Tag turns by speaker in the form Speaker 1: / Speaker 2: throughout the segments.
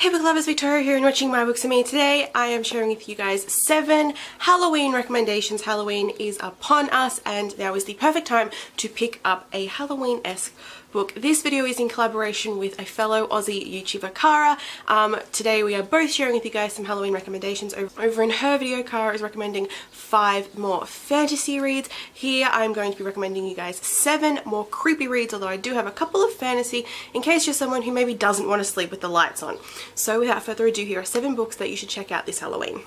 Speaker 1: Hey book lovers, Victoria here and watching My Books and Me. Today I am sharing with you guys 7 Halloween recommendations. Halloween is upon us and now is the perfect time to pick up a Halloween-esque book. This video is in collaboration with a fellow Aussie YouTuber, Cara. Today we are both sharing with you guys some Halloween recommendations. Over in her video, Cara is recommending 5 more fantasy reads. Here I'm going to be recommending you guys 7 more creepy reads, although I do have a couple of fantasy in case you're someone who maybe doesn't want to sleep with the lights on. So without further ado, here are 7 books that you should check out this Halloween.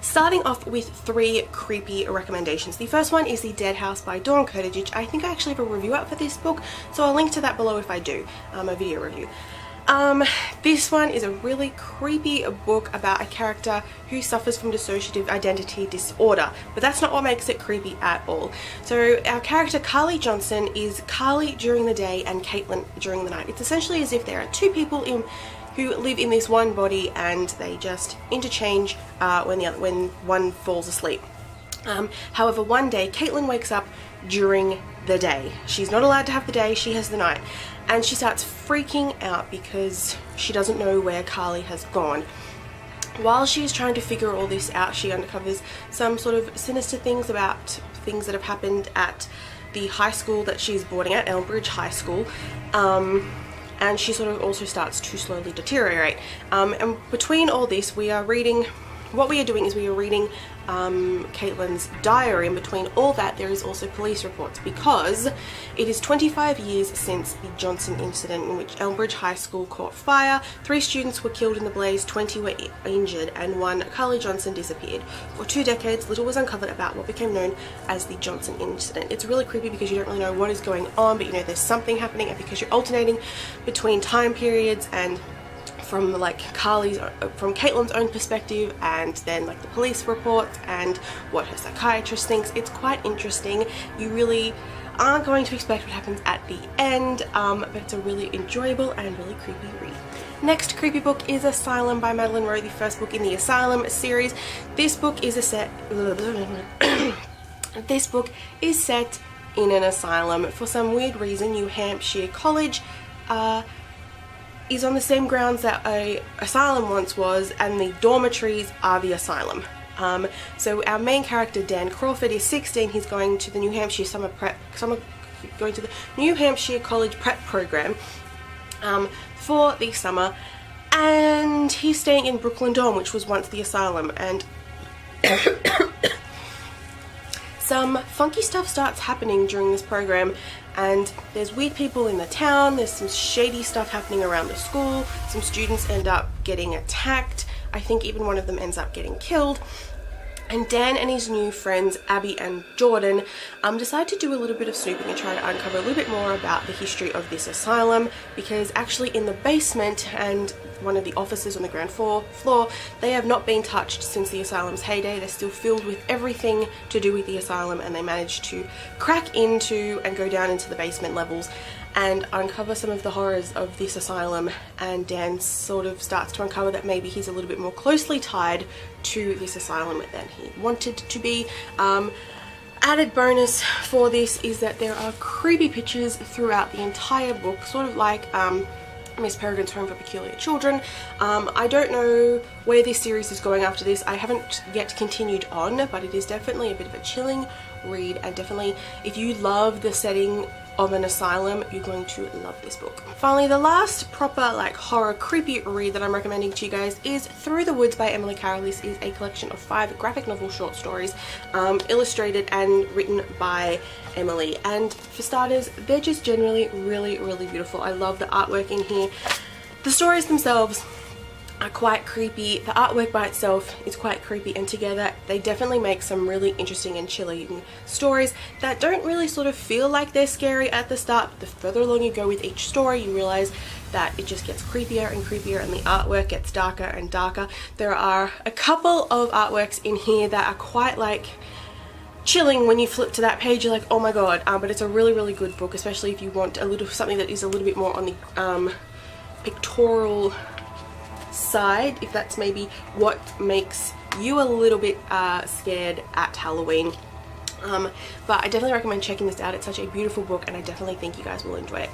Speaker 1: Starting off with 3 creepy recommendations. The first one is The Dead House by Dawn Kurtidge. I think I actually have a review out for this book, so I'll link to that below if I do, a video review. This one is a really creepy book about a character who suffers from dissociative identity disorder, but that's not what makes it creepy at all. So our character Carly Johnson is Carly during the day and Caitlin during the night. It's essentially as if there are 2 people who live in this one body and they just interchange when one falls asleep. However, one day Caitlin wakes up during the day. She's not allowed to have the day, she has the night. And she starts freaking out because she doesn't know where Carly has gone. While she is trying to figure all this out, she uncovers some sort of sinister things about things that have happened at the high school that she's boarding at, Elmbridge High School. And she sort of also starts to slowly deteriorate. And between all this, we are reading Caitlin's diary, and between all that there is also police reports because it is 25 years since the Johnson incident in which Elmbridge High School caught fire. 3 students were killed in the blaze, 20 were injured, and one, Carly Johnson, disappeared. For 2 decades, little was uncovered about what became known as the Johnson incident. It's really creepy because you don't really know what is going on, but you know there's something happening, and because you're alternating between time periods and from Caitlin's own perspective and then like the police reports and what her psychiatrist thinks, it's quite interesting. You really aren't going to expect what happens at the end, but it's a really enjoyable and really creepy read. Next creepy book is Asylum by Madeline Rowe, the first book in the Asylum series. This book is set in an asylum. For some weird reason, New Hampshire College is on the same grounds that a asylum once was, and the dormitories are the asylum. So our main character Dan Crawford is 16. He's going to the New Hampshire New Hampshire College prep program for the summer, and he's staying in Brooklyn Dorm, which was once the asylum, and some funky stuff starts happening during this program, and there's weird people in the town, there's some shady stuff happening around the school, some students end up getting attacked, I think even one of them ends up getting killed, and Dan and his new friends Abby and Jordan decide to do a little bit of snooping and try to uncover a little bit more about the history of this asylum, because actually in the basement and one of the offices on the ground floor, they have not been touched since the asylum's heyday. They're still filled with everything to do with the asylum, and they managed to crack into and go down into the basement levels and uncover some of the horrors of this asylum, and Dan sort of starts to uncover that maybe he's a little bit more closely tied to this asylum than he wanted to be. Added bonus for this is that there are creepy pictures throughout the entire book, sort of like Miss Peregrine's Home for Peculiar Children. I don't know where this series is going after this. I haven't yet continued on, but it is definitely a bit of a chilling read, and definitely if you love the setting of an asylum, you're going to love this book. Finally, the last proper like horror creepy read that I'm recommending to you guys is Through the Woods by Emily Carroll. This is a collection of 5 graphic novel short stories, illustrated and written by Emily, and for starters they're just generally really beautiful. I love the artwork in here. The stories themselves are quite creepy, the artwork by itself is quite creepy, and together they definitely make some really interesting and chilling stories that don't really sort of feel like they're scary at the start, but the further along you go with each story you realize that it just gets creepier and creepier and the artwork gets darker and darker. There are a couple of artworks in here that are quite like chilling. When you flip to that page you're like, oh my god, but it's a really good book, especially if you want something that is a little bit more on the pictorial side, if that's maybe what makes you a little bit scared at Halloween. But I definitely recommend checking this out. It's such a beautiful book and I definitely think you guys will enjoy it.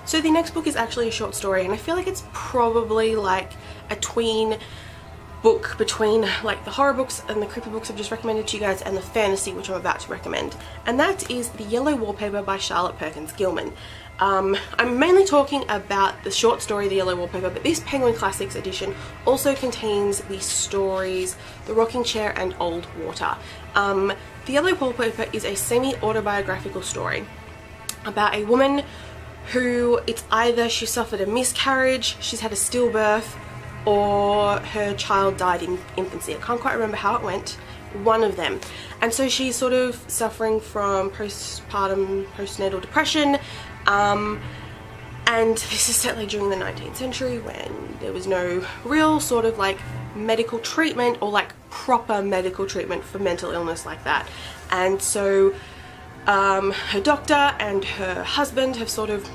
Speaker 1: So the next book is actually a short story, and I feel like it's probably like a tween book between like the horror books and the creepy books I've just recommended to you guys and the fantasy which I'm about to recommend, and that is The Yellow Wallpaper by Charlotte Perkins Gilman. I'm mainly talking about the short story The Yellow Wallpaper, but this Penguin Classics edition also contains the stories The Rocking Chair and Old Water. The Yellow Wallpaper is a semi-autobiographical story about a woman who, it's either she suffered a miscarriage, she's had a stillbirth, or her child died in infancy. I can't quite remember how it went. One of them. And so she's sort of suffering from postnatal depression, and this is certainly during the 19th century when there was no real sort of like medical treatment or like proper medical treatment for mental illness like that. And so her doctor and her husband have sort of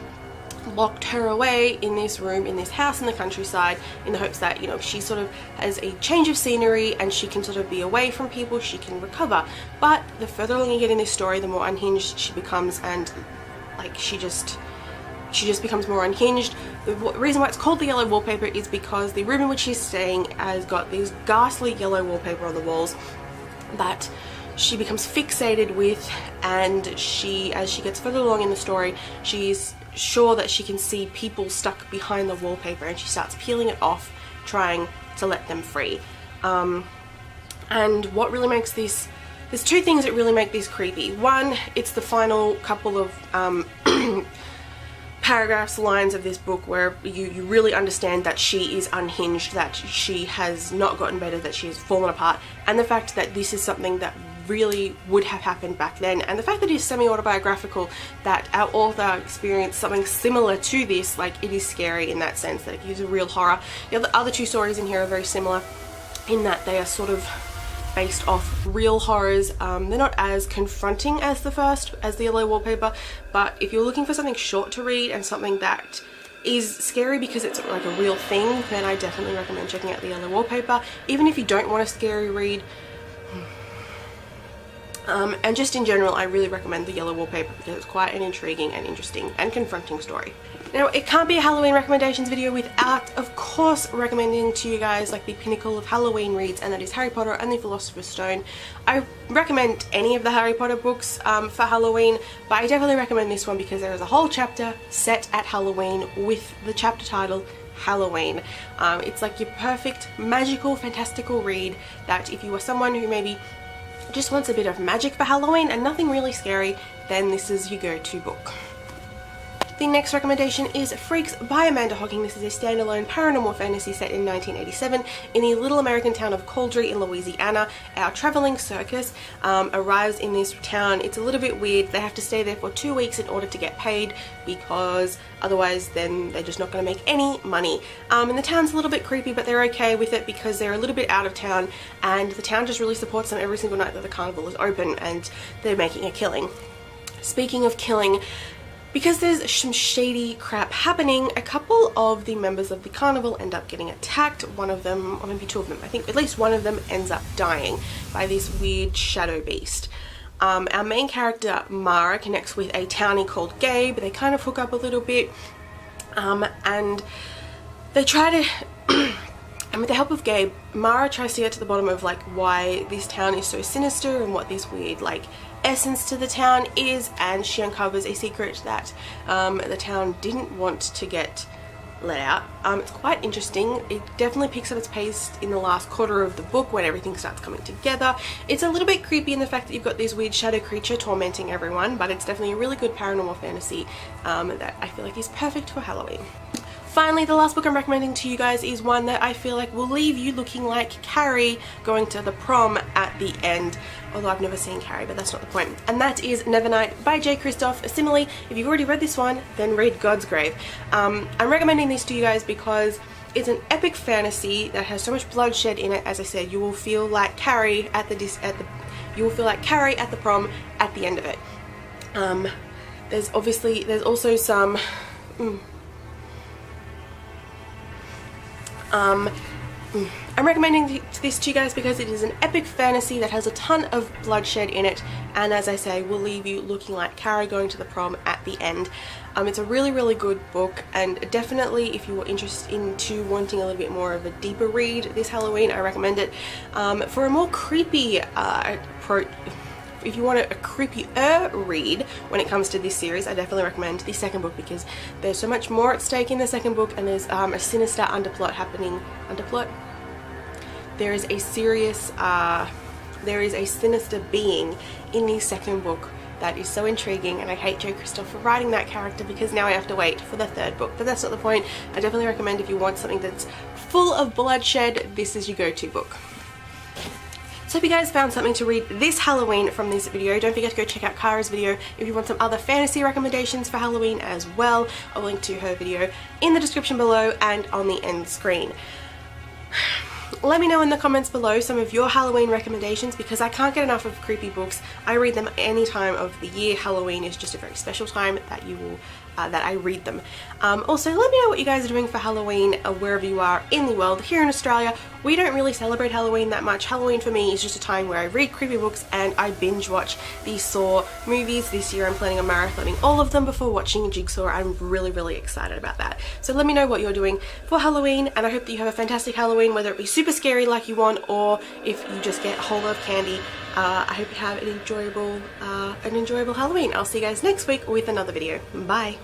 Speaker 1: locked her away in this room in this house in the countryside in the hopes that, you know, she sort of has a change of scenery and she can sort of be away from people, she can recover. But the further along you get in this story, the more unhinged she becomes, and like she just becomes more unhinged. The reason why it's called The Yellow Wallpaper is because the room in which she's staying has got these ghastly yellow wallpaper on the walls that she becomes fixated with, and as she gets further along in the story, she's sure that she can see people stuck behind the wallpaper, and she starts peeling it off, trying to let them free. And what really makes this, there's two things that really make this creepy. One, it's the final couple of paragraphs, lines of this book where you really understand that she is unhinged, that she has not gotten better, that she has fallen apart, and the fact that this is something that really would have happened back then, and the fact that it is semi-autobiographical, that our author experienced something similar to this. Like, it is scary in that sense that it gives a real horror. The other two stories in here are very similar in that they are sort of based off real horrors. They're not as confronting as The Yellow Wallpaper, but if you're looking for something short to read and something that is scary because it's like a real thing, then I definitely recommend checking out The Yellow Wallpaper. Even if you don't want a scary read, and just in general, I really recommend The Yellow Wallpaper because it's quite an intriguing and interesting and confronting story. Now, it can't be a Halloween recommendations video without, of course, recommending to you guys like the pinnacle of Halloween reads, and that is Harry Potter and the Philosopher's Stone. I recommend any of the Harry Potter books for Halloween, but I definitely recommend this one because there is a whole chapter set at Halloween with the chapter title Halloween. It's like your perfect magical, fantastical read that if you are someone who maybe just wants a bit of magic for Halloween and nothing really scary, then this is your go-to book. The next recommendation is Freaks by Amanda Hocking. This is a standalone paranormal fantasy set in 1987 in the little American town of Coldry in Louisiana. Our traveling circus arrives in this town. It's a little bit weird. They have to stay there for 2 weeks in order to get paid because otherwise then they're just not going to make any money. And the town's a little bit creepy, but they're okay with it because they're a little bit out of town, and the town just really supports them every single night that the carnival is open and they're making a killing. Speaking of killing, because there's some shady crap happening, a couple of the members of the carnival end up getting attacked. One of them, or maybe two of them, I think at least one of them ends up dying by this weird shadow beast. Our main character, Mara, connects with a townie called Gabe. They kind of hook up a little bit, and they try to... And with the help of Gabe, Mara tries to get to the bottom of like why this town is so sinister and what this weird like essence to the town is, and she uncovers a secret that the town didn't want to get let out. It's quite interesting. It definitely picks up its pace in the last quarter of the book when everything starts coming together. It's a little bit creepy in the fact that you've got this weird shadow creature tormenting everyone, but it's definitely a really good paranormal fantasy that I feel like is perfect for Halloween. Finally, the last book I'm recommending to you guys is one that I feel like will leave you looking like Carrie going to the prom at the end. Although I've never seen Carrie, but that's not the point. And that is Nevernight by J. Christoph. Similarly, if you've already read this one, then read God's Grave. I'm recommending this to you guys because it's an epic fantasy that has so much bloodshed in it. As I said, you will feel like Carrie at the prom at the end of it. There's also some I'm recommending this to you guys because it is an epic fantasy that has a ton of bloodshed in it, and as I say, will leave you looking like Kara going to the prom at the end. It's a really, really good book, and definitely if you are interested into wanting a little bit more of a deeper read this Halloween, I recommend it. For a more creepy if you want a creepier read when it comes to this series, I definitely recommend the second book because there's so much more at stake in the second book, and there's a sinister underplot happening. There is a sinister being in the second book that is so intriguing, and I hate Joe Christoph for writing that character because now I have to wait for the third book, but that's not the point. I definitely recommend if you want something that's full of bloodshed, this is your go-to book. So if you guys found something to read this Halloween from this video, don't forget to go check out Kara's video if you want some other fantasy recommendations for Halloween as well. I'll link to her video in the description below and on the end screen. Let me know in the comments below some of your Halloween recommendations because I can't get enough of creepy books. I read them any time of the year. Halloween is just a very special time that that I read them. Also, let me know what you guys are doing for Halloween wherever you are in the world. Here in Australia, we don't really celebrate Halloween that much. Halloween for me is just a time where I read creepy books and I binge watch the Saw movies. This year I'm planning on marathoning all of them before watching Jigsaw. I'm really, really excited about that. So let me know what you're doing for Halloween, and I hope that you have a fantastic Halloween, whether it be super scary like you want or if you just get a whole lot of candy. I hope you have an enjoyable Halloween. I'll see you guys next week with another video. Bye!